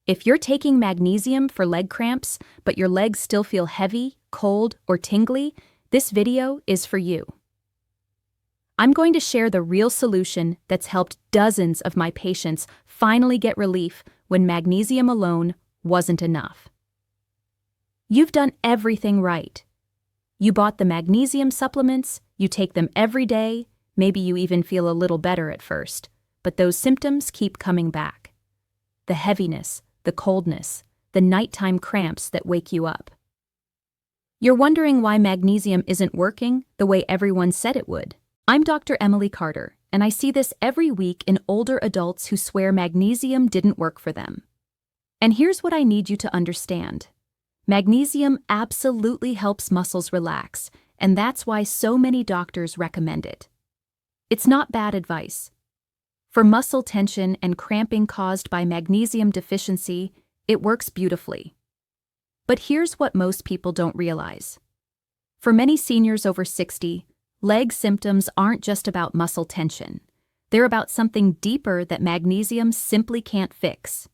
If you're taking magnesium for leg cramps, but your legs still feel heavy, cold, or tingly, this video is for you. I'm going to share the real solution that's helped dozens of my patients finally get relief when magnesium alone wasn't enough. You've done everything right. You bought the magnesium supplements, you take them every day, maybe you even feel a little better at first, but those symptoms keep coming back. The heaviness, the coldness, the nighttime cramps that wake you up. You're wondering why magnesium isn't working the way everyone said it would. I'm Dr. Emily Carter, and I see this every week in older adults who swear magnesium didn't work for them. And here's what I need you to understand. Magnesium absolutely helps muscles relax, and that's why so many doctors recommend it. It's not bad advice. For muscle tension and cramping caused by magnesium deficiency, it works beautifully. But here's what most people don't realize. For many seniors over 60, leg symptoms aren't just about muscle tension. They're about something deeper that magnesium simply can't fix.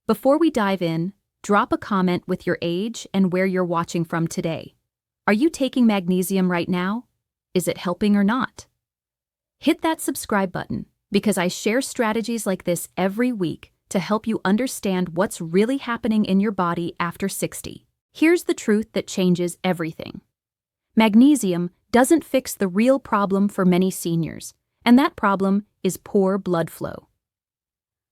Before we dive in, drop a comment with your age and where you're watching from today. Are you taking magnesium right now? Is it helping or not? Hit that subscribe button, because I share strategies like this every week to help you understand what's really happening in your body after 60. Here's the truth that changes everything. Magnesium doesn't fix the real problem for many seniors, and that problem is poor blood flow.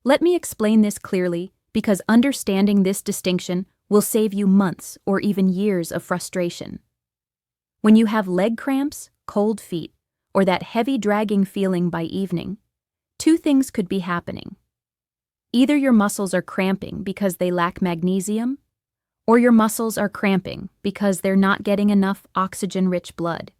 Let me explain this clearly, because understanding this distinction will save you months or even years of frustration. When you have leg cramps, cold feet, or that heavy dragging feeling by evening, two things could be happening. Either your muscles are cramping because they lack magnesium, or your muscles are cramping because they're not getting enough oxygen-rich blood.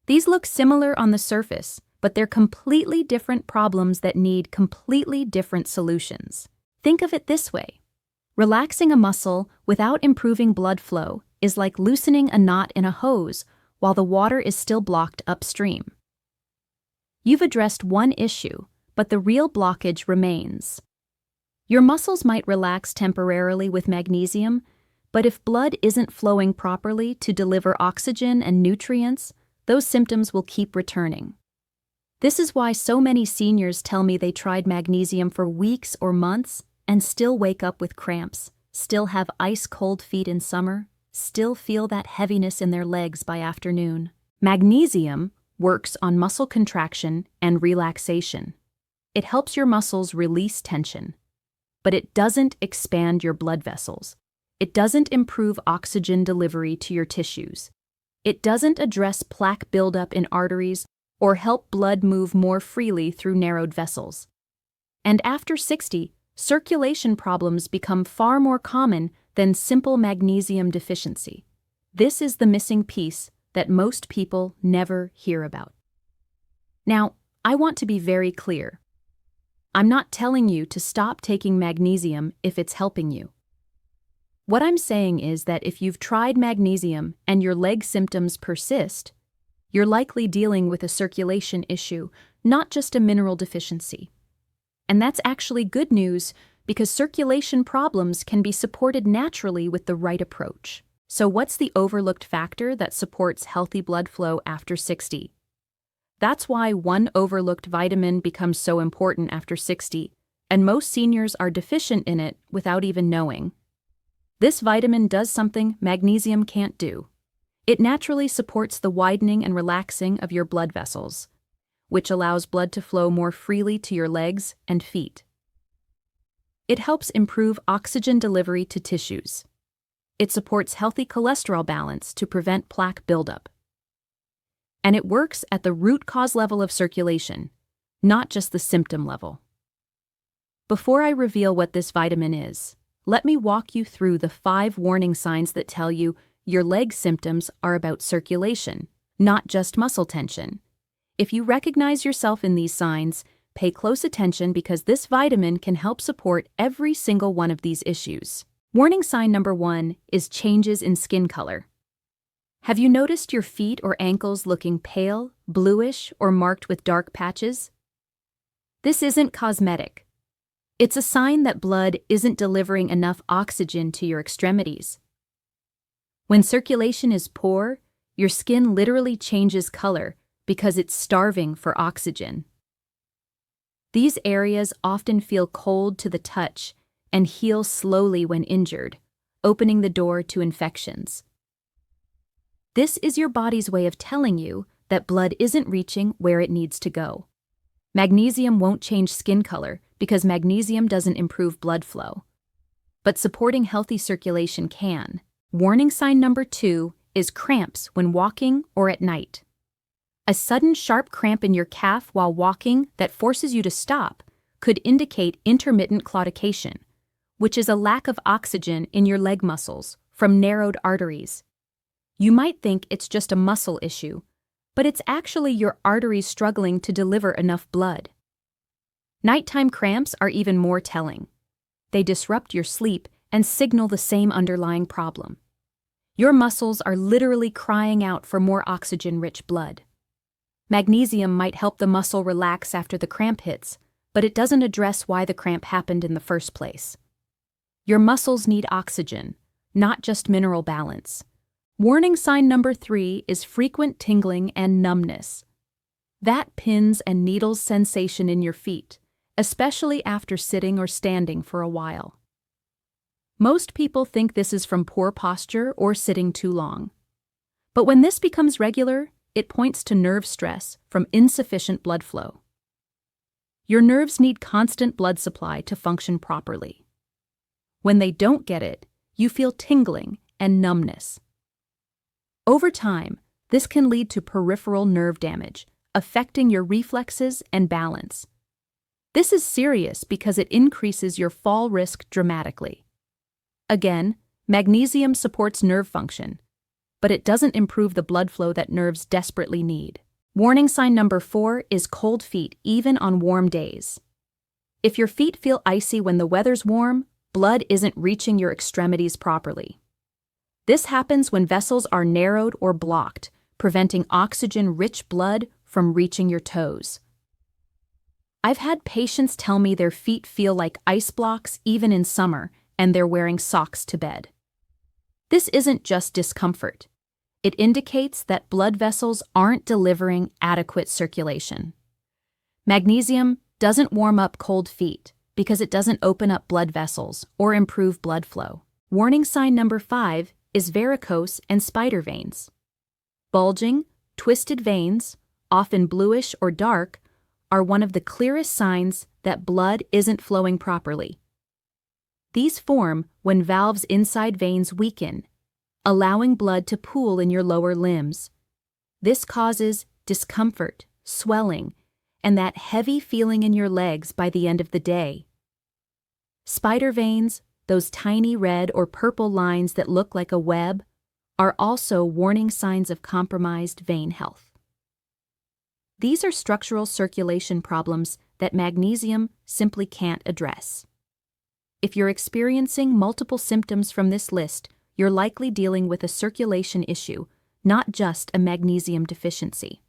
These look similar on the surface, but they're completely different problems that need completely different solutions. Think of it this way. Relaxing a muscle without improving blood flow is like loosening a knot in a hose while the water is still blocked upstream. You've addressed one issue, but the real blockage remains. Your muscles might relax temporarily with magnesium, but if blood isn't flowing properly to deliver oxygen and nutrients, those symptoms will keep returning. This is why so many seniors tell me they tried magnesium for weeks or months and still wake up with cramps, still have ice-cold feet in summer, still feel that heaviness in their legs by afternoon. Magnesium works on muscle contraction and relaxation. It helps your muscles release tension, but it doesn't expand your blood vessels. It doesn't improve oxygen delivery to your tissues. It doesn't address plaque buildup in arteries or help blood move more freely through narrowed vessels. And after 60, circulation problems become far more common than simple magnesium deficiency. This is the missing piece that most people never hear about. Now, I want to be very clear. I'm not telling you to stop taking magnesium if it's helping you. What I'm saying is that if you've tried magnesium and your leg symptoms persist, you're likely dealing with a circulation issue, not just a mineral deficiency. And that's actually good news because circulation problems can be supported naturally with the right approach. So what's the overlooked factor that supports healthy blood flow after 60? That's why one overlooked vitamin becomes so important after 60, and most seniors are deficient in it without even knowing. This vitamin does something magnesium can't do. It naturally supports the widening and relaxing of your blood vessels, which allows blood to flow more freely to your legs and feet. It helps improve oxygen delivery to tissues. It supports healthy cholesterol balance to prevent plaque buildup. And it works at the root cause level of circulation, not just the symptom level. Before I reveal what this vitamin is, let me walk you through the 5 warning signs that tell you your leg symptoms are about circulation, not just muscle tension. If you recognize yourself in these signs, pay close attention because this vitamin can help support every single one of these issues. Warning sign number 1 is changes in skin color. Have you noticed your feet or ankles looking pale, bluish, or marked with dark patches? This isn't cosmetic. It's a sign that blood isn't delivering enough oxygen to your extremities. When circulation is poor, your skin literally changes color because it's starving for oxygen. These areas often feel cold to the touch and heal slowly when injured, opening the door to infections. This is your body's way of telling you that blood isn't reaching where it needs to go. Magnesium won't change skin color because magnesium doesn't improve blood flow. But supporting healthy circulation can. Warning sign number 2 is cramps when walking or at night. A sudden sharp cramp in your calf while walking that forces you to stop could indicate intermittent claudication, which is a lack of oxygen in your leg muscles from narrowed arteries. You might think it's just a muscle issue, but it's actually your arteries struggling to deliver enough blood. Nighttime cramps are even more telling. They disrupt your sleep and signal the same underlying problem. Your muscles are literally crying out for more oxygen-rich blood. Magnesium might help the muscle relax after the cramp hits, but it doesn't address why the cramp happened in the first place. Your muscles need oxygen, not just mineral balance. Warning sign number 3 is frequent tingling and numbness. That pins and needles sensation in your feet, especially after sitting or standing for a while. Most people think this is from poor posture or sitting too long. But when this becomes regular, it points to nerve stress from insufficient blood flow. Your nerves need constant blood supply to function properly. When they don't get it, you feel tingling and numbness. Over time, this can lead to peripheral nerve damage, affecting your reflexes and balance. This is serious because it increases your fall risk dramatically. Again, magnesium supports nerve function, but it doesn't improve the blood flow that nerves desperately need. Warning sign number 4 is cold feet even on warm days. If your feet feel icy when the weather's warm, blood isn't reaching your extremities properly. This happens when vessels are narrowed or blocked, preventing oxygen-rich blood from reaching your toes. I've had patients tell me their feet feel like ice blocks even in summer, and they're wearing socks to bed. This isn't just discomfort. It indicates that blood vessels aren't delivering adequate circulation. Magnesium doesn't warm up cold feet because it doesn't open up blood vessels or improve blood flow. Warning sign number 5 is varicose and spider veins. Bulging, twisted veins, often bluish or dark, are one of the clearest signs that blood isn't flowing properly. These form when valves inside veins weaken, allowing blood to pool in your lower limbs. This causes discomfort, swelling, and that heavy feeling in your legs by the end of the day. Spider veins, those tiny red or purple lines that look like a web, are also warning signs of compromised vein health. These are structural circulation problems that magnesium simply can't address. If you're experiencing multiple symptoms from this list, you're likely dealing with a circulation issue, not just a magnesium deficiency.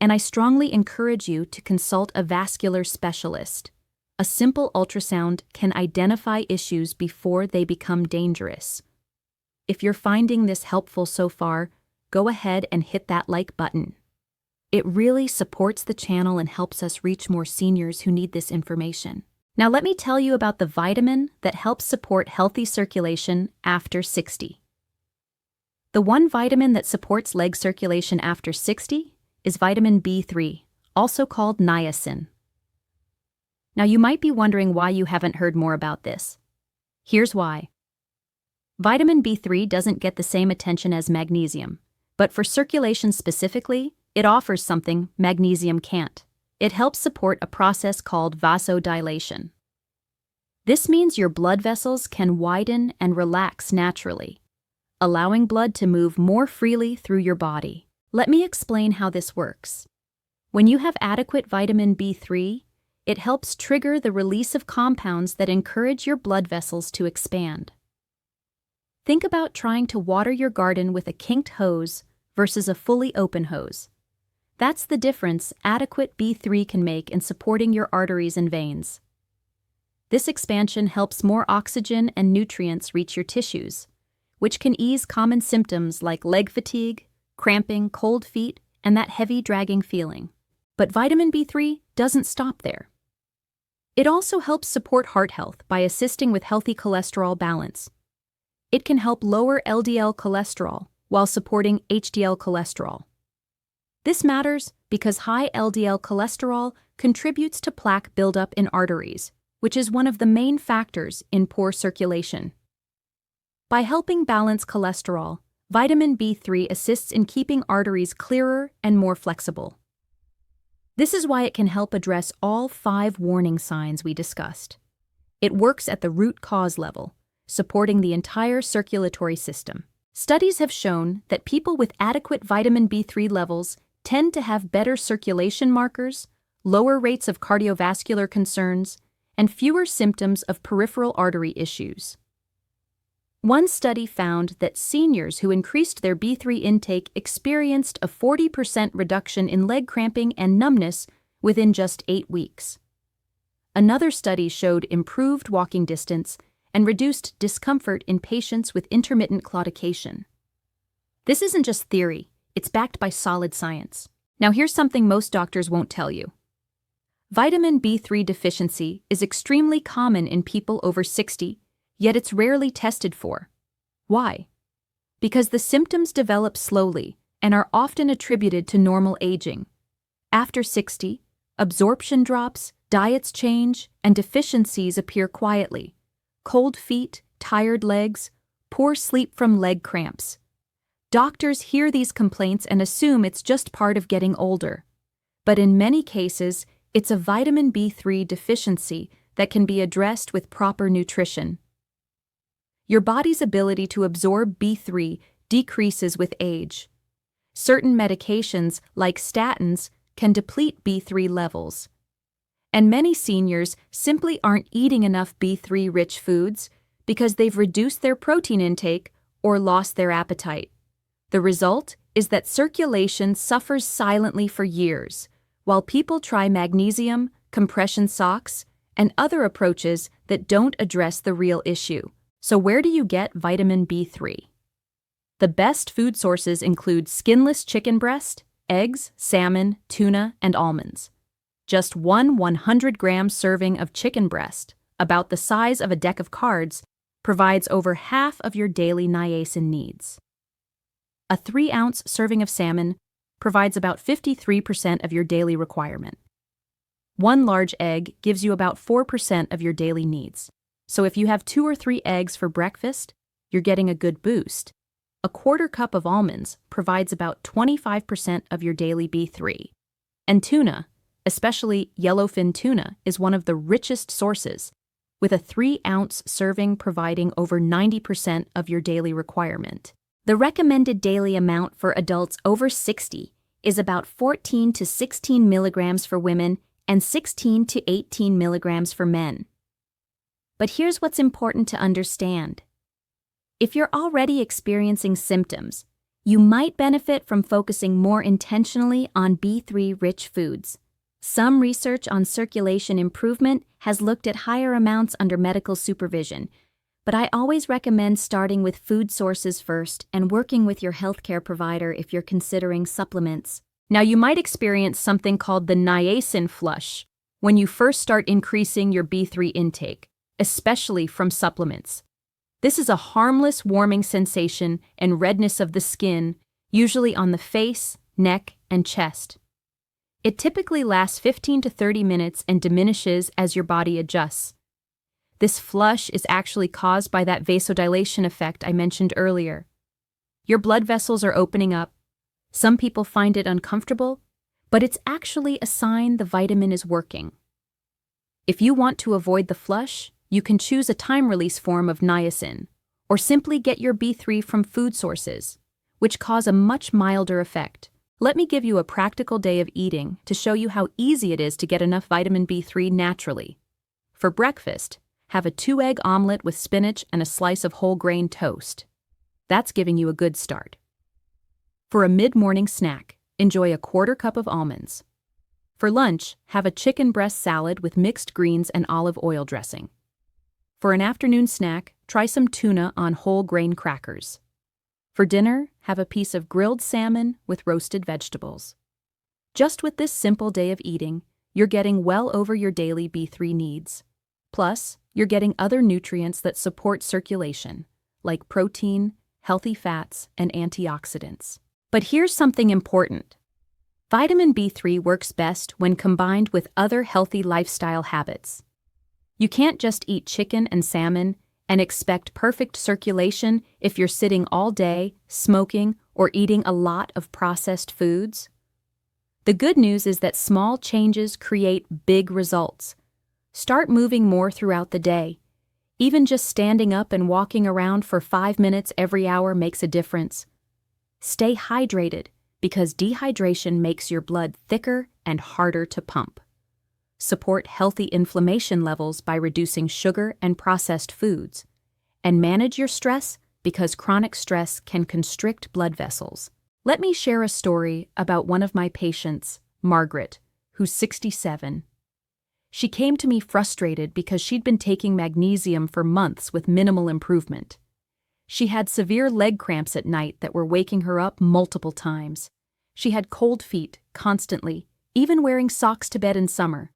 And I strongly encourage you to consult a vascular specialist. A simple ultrasound can identify issues before they become dangerous. If you're finding this helpful so far, go ahead and hit that like button. It really supports the channel and helps us reach more seniors who need this information. Now let me tell you about the vitamin that helps support healthy circulation after 60. The one vitamin that supports leg circulation after 60 is vitamin B3, also called niacin. Now you might be wondering why you haven't heard more about this. Here's why. Vitamin B3 doesn't get the same attention as magnesium, but for circulation specifically, it offers something magnesium can't. It helps support a process called vasodilation. This means your blood vessels can widen and relax naturally, allowing blood to move more freely through your body. Let me explain how this works. When you have adequate vitamin B3, it helps trigger the release of compounds that encourage your blood vessels to expand. Think about trying to water your garden with a kinked hose versus a fully open hose. That's the difference adequate B3 can make in supporting your arteries and veins. This expansion helps more oxygen and nutrients reach your tissues, which can ease common symptoms like leg fatigue, cramping, cold feet, and that heavy dragging feeling. But vitamin B3 doesn't stop there. It also helps support heart health by assisting with healthy cholesterol balance. It can help lower LDL cholesterol while supporting HDL cholesterol. This matters because high LDL cholesterol contributes to plaque buildup in arteries, which is one of the main factors in poor circulation. By helping balance cholesterol, vitamin B3 assists in keeping arteries clearer and more flexible. This is why it can help address all 5 warning signs we discussed. It works at the root cause level, supporting the entire circulatory system. Studies have shown that people with adequate vitamin B3 levels tend to have better circulation markers, lower rates of cardiovascular concerns, and fewer symptoms of peripheral artery issues. One study found that seniors who increased their B3 intake experienced a 40% reduction in leg cramping and numbness within just 8 weeks. Another study showed improved walking distance and reduced discomfort in patients with intermittent claudication. This isn't just theory, it's backed by solid science. Now here's something most doctors won't tell you. Vitamin B3 deficiency is extremely common in people over 60, yet it's rarely tested for. Why? Because the symptoms develop slowly and are often attributed to normal aging. After 60, absorption drops, diets change, and deficiencies appear quietly. Cold feet, tired legs, poor sleep from leg cramps. Doctors hear these complaints and assume it's just part of getting older. But in many cases, it's a vitamin B3 deficiency that can be addressed with proper nutrition. Your body's ability to absorb B3 decreases with age. Certain medications, like statins, can deplete B3 levels. And many seniors simply aren't eating enough B3-rich foods because they've reduced their protein intake or lost their appetite. The result is that circulation suffers silently for years, while people try magnesium, compression socks, and other approaches that don't address the real issue. So where do you get vitamin B3? The best food sources include skinless chicken breast, eggs, salmon, tuna, and almonds. Just one 100-gram serving of chicken breast, about the size of a deck of cards, provides over half of your daily niacin needs. A 3-ounce serving of salmon provides about 53% of your daily requirement. One large egg gives you about 4% of your daily needs. So if you have 2 or 3 eggs for breakfast, you're getting a good boost. A 1/4 cup of almonds provides about 25% of your daily B3. And tuna, especially yellowfin tuna, is one of the richest sources, with a 3-ounce serving providing over 90% of your daily requirement. The recommended daily amount for adults over 60 is about 14 to 16 milligrams for women and 16 to 18 milligrams for men. But here's what's important to understand. If you're already experiencing symptoms, you might benefit from focusing more intentionally on B3-rich foods. Some research on circulation improvement has looked at higher amounts under medical supervision, but I always recommend starting with food sources first and working with your healthcare provider if you're considering supplements. Now, you might experience something called the niacin flush when you first start increasing your B3 intake, especially from supplements. This is a harmless warming sensation and redness of the skin, usually on the face, neck, and chest. It typically lasts 15 to 30 minutes and diminishes as your body adjusts. This flush is actually caused by that vasodilation effect I mentioned earlier. Your blood vessels are opening up. Some people find it uncomfortable, but it's actually a sign the vitamin is working. If you want to avoid the flush, you can choose a time-release form of niacin, or simply get your B3 from food sources, which cause a much milder effect. Let me give you a practical day of eating to show you how easy it is to get enough vitamin B3 naturally. For breakfast, have a 2-egg omelet with spinach and a slice of whole grain toast. That's giving you a good start. For a mid-morning snack, enjoy a 1/4 cup of almonds. For lunch, have a chicken breast salad with mixed greens and olive oil dressing. For an afternoon snack, try some tuna on whole grain crackers. For dinner, have a piece of grilled salmon with roasted vegetables. Just with this simple day of eating, you're getting well over your daily B3 needs. Plus, you're getting other nutrients that support circulation, like protein, healthy fats, and antioxidants. But here's something important. Vitamin B3 works best when combined with other healthy lifestyle habits. You can't just eat chicken and salmon and expect perfect circulation if you're sitting all day, smoking, or eating a lot of processed foods. The good news is that small changes create big results. Start moving more throughout the day. Even just standing up and walking around for 5 minutes every hour makes a difference. Stay hydrated, because dehydration makes your blood thicker and harder to pump. Support healthy inflammation levels by reducing sugar and processed foods. And manage your stress, because chronic stress can constrict blood vessels. Let me share a story about one of my patients, Margaret, who's 67. She came to me frustrated because she'd been taking magnesium for months with minimal improvement. She had severe leg cramps at night that were waking her up multiple times. She had cold feet constantly, even wearing socks to bed in summer.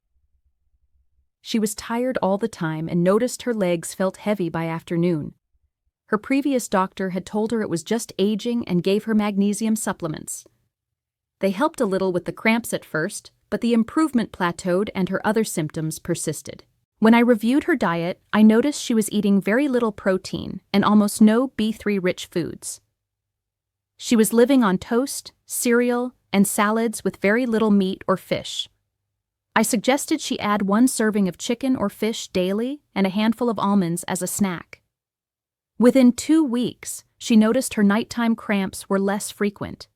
She was tired all the time and noticed her legs felt heavy by afternoon. Her previous doctor had told her it was just aging and gave her magnesium supplements. They helped a little with the cramps at first, but the improvement plateaued and her other symptoms persisted. When I reviewed her diet, I noticed she was eating very little protein and almost no B3-rich foods. She was living on toast, cereal, and salads with very little meat or fish. I suggested she add 1 serving of chicken or fish daily and a handful of almonds as a snack. Within 2 weeks, she noticed her nighttime cramps were less frequent.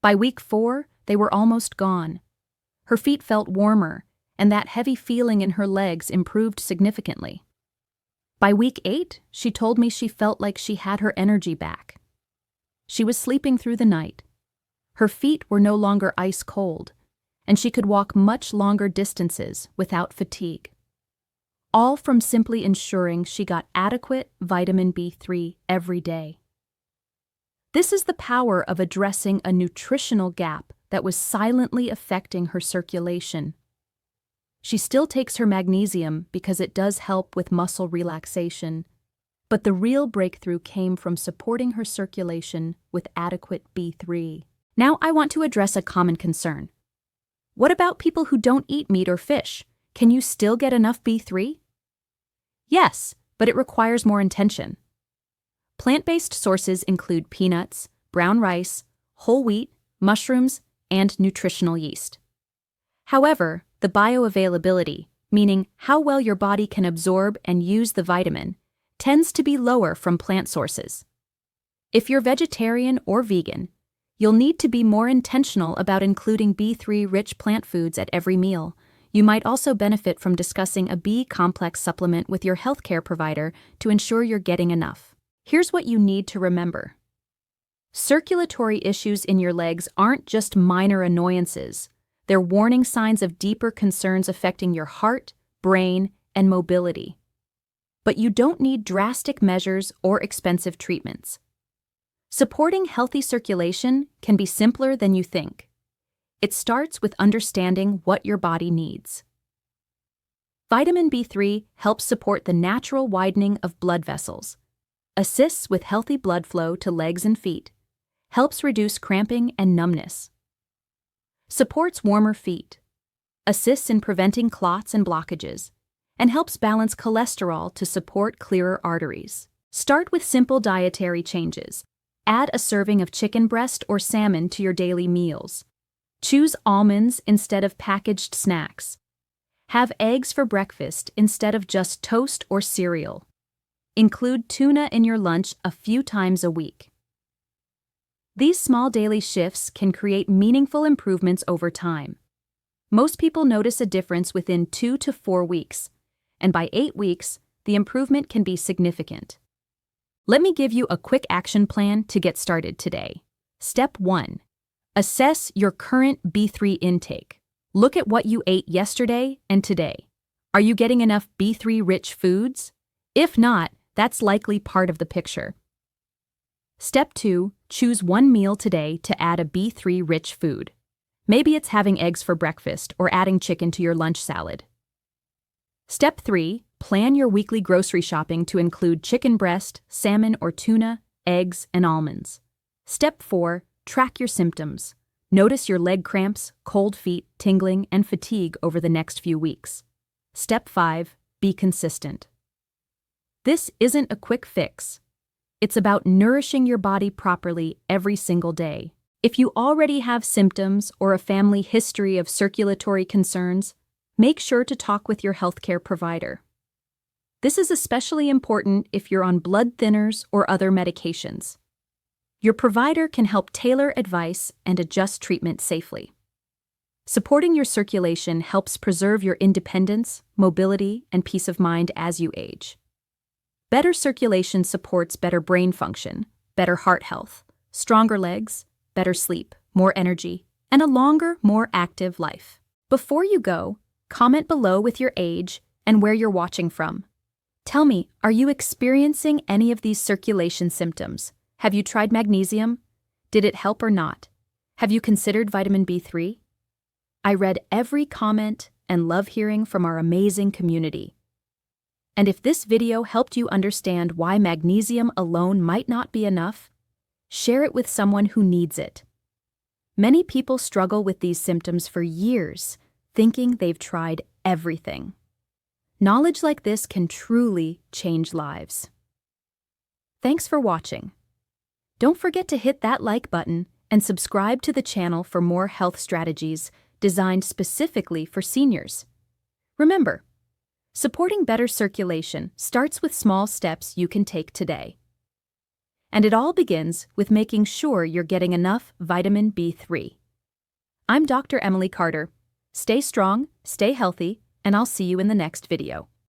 By week 4, they were almost gone. Her feet felt warmer, and that heavy feeling in her legs improved significantly. By week 8, she told me she felt like she had her energy back. She was sleeping through the night. Her feet were no longer ice cold, and she could walk much longer distances without fatigue. All from simply ensuring she got adequate vitamin B3 every day. This is the power of addressing a nutritional gap that was silently affecting her circulation. She still takes her magnesium because it does help with muscle relaxation, but the real breakthrough came from supporting her circulation with adequate B3. Now I want to address a common concern. What about people who don't eat meat or fish? Can you still get enough B3? Yes, but it requires more intention. Plant-based sources include peanuts, brown rice, whole wheat, mushrooms, and nutritional yeast. However, the bioavailability, meaning how well your body can absorb and use the vitamin, tends to be lower from plant sources. If you're vegetarian or vegan, you'll need to be more intentional about including B3-rich plant foods at every meal. You might also benefit from discussing a B-complex supplement with your healthcare provider to ensure you're getting enough. Here's what you need to remember. Circulatory issues in your legs aren't just minor annoyances. They're warning signs of deeper concerns affecting your heart, brain, and mobility. But you don't need drastic measures or expensive treatments. Supporting healthy circulation can be simpler than you think. It starts with understanding what your body needs. Vitamin B3 helps support the natural widening of blood vessels, assists with healthy blood flow to legs and feet, helps reduce cramping and numbness, supports warmer feet, assists in preventing clots and blockages, and helps balance cholesterol to support clearer arteries. Start with simple dietary changes. Add a serving of chicken breast or salmon to your daily meals. Choose almonds instead of packaged snacks. Have eggs for breakfast instead of just toast or cereal. Include tuna in your lunch a few times a week. These small daily shifts can create meaningful improvements over time. Most people notice a difference within 2 to 4 weeks, and by 8 weeks, the improvement can be significant. Let me give you a quick action plan to get started today. Step 1. Assess your current B3 intake. Look at what you ate yesterday and today. Are you getting enough B3-rich foods? If not, that's likely part of the picture. Step 2. Choose one meal today to add a B3-rich food. Maybe it's having eggs for breakfast or adding chicken to your lunch salad. Step 3. Plan your weekly grocery shopping to include chicken breast, salmon or tuna, eggs, and almonds. Step 4. Track your symptoms. Notice your leg cramps, cold feet, tingling, and fatigue over the next few weeks. Step 5. Be consistent. This isn't a quick fix. It's about nourishing your body properly every single day. If you already have symptoms or a family history of circulatory concerns, make sure to talk with your healthcare provider. This is especially important if you're on blood thinners or other medications. Your provider can help tailor advice and adjust treatment safely. Supporting your circulation helps preserve your independence, mobility, and peace of mind as you age. Better circulation supports better brain function, better heart health, stronger legs, better sleep, more energy, and a longer, more active life. Before you go, comment below with your age and where you're watching from. Tell me, are you experiencing any of these circulation symptoms? Have you tried magnesium? Did it help or not? Have you considered vitamin B3? I read every comment and love hearing from our amazing community. And if this video helped you understand why magnesium alone might not be enough, share it with someone who needs it. Many people struggle with these symptoms for years, thinking they've tried everything. Knowledge like this can truly change lives. Thanks for watching. Don't forget to hit that like button and subscribe to the channel for more health strategies designed specifically for seniors. Remember, supporting better circulation starts with small steps you can take today. And it all begins with making sure you're getting enough vitamin B3. I'm Dr. Emily Carter. Stay strong, stay healthy, and I'll see you in the next video.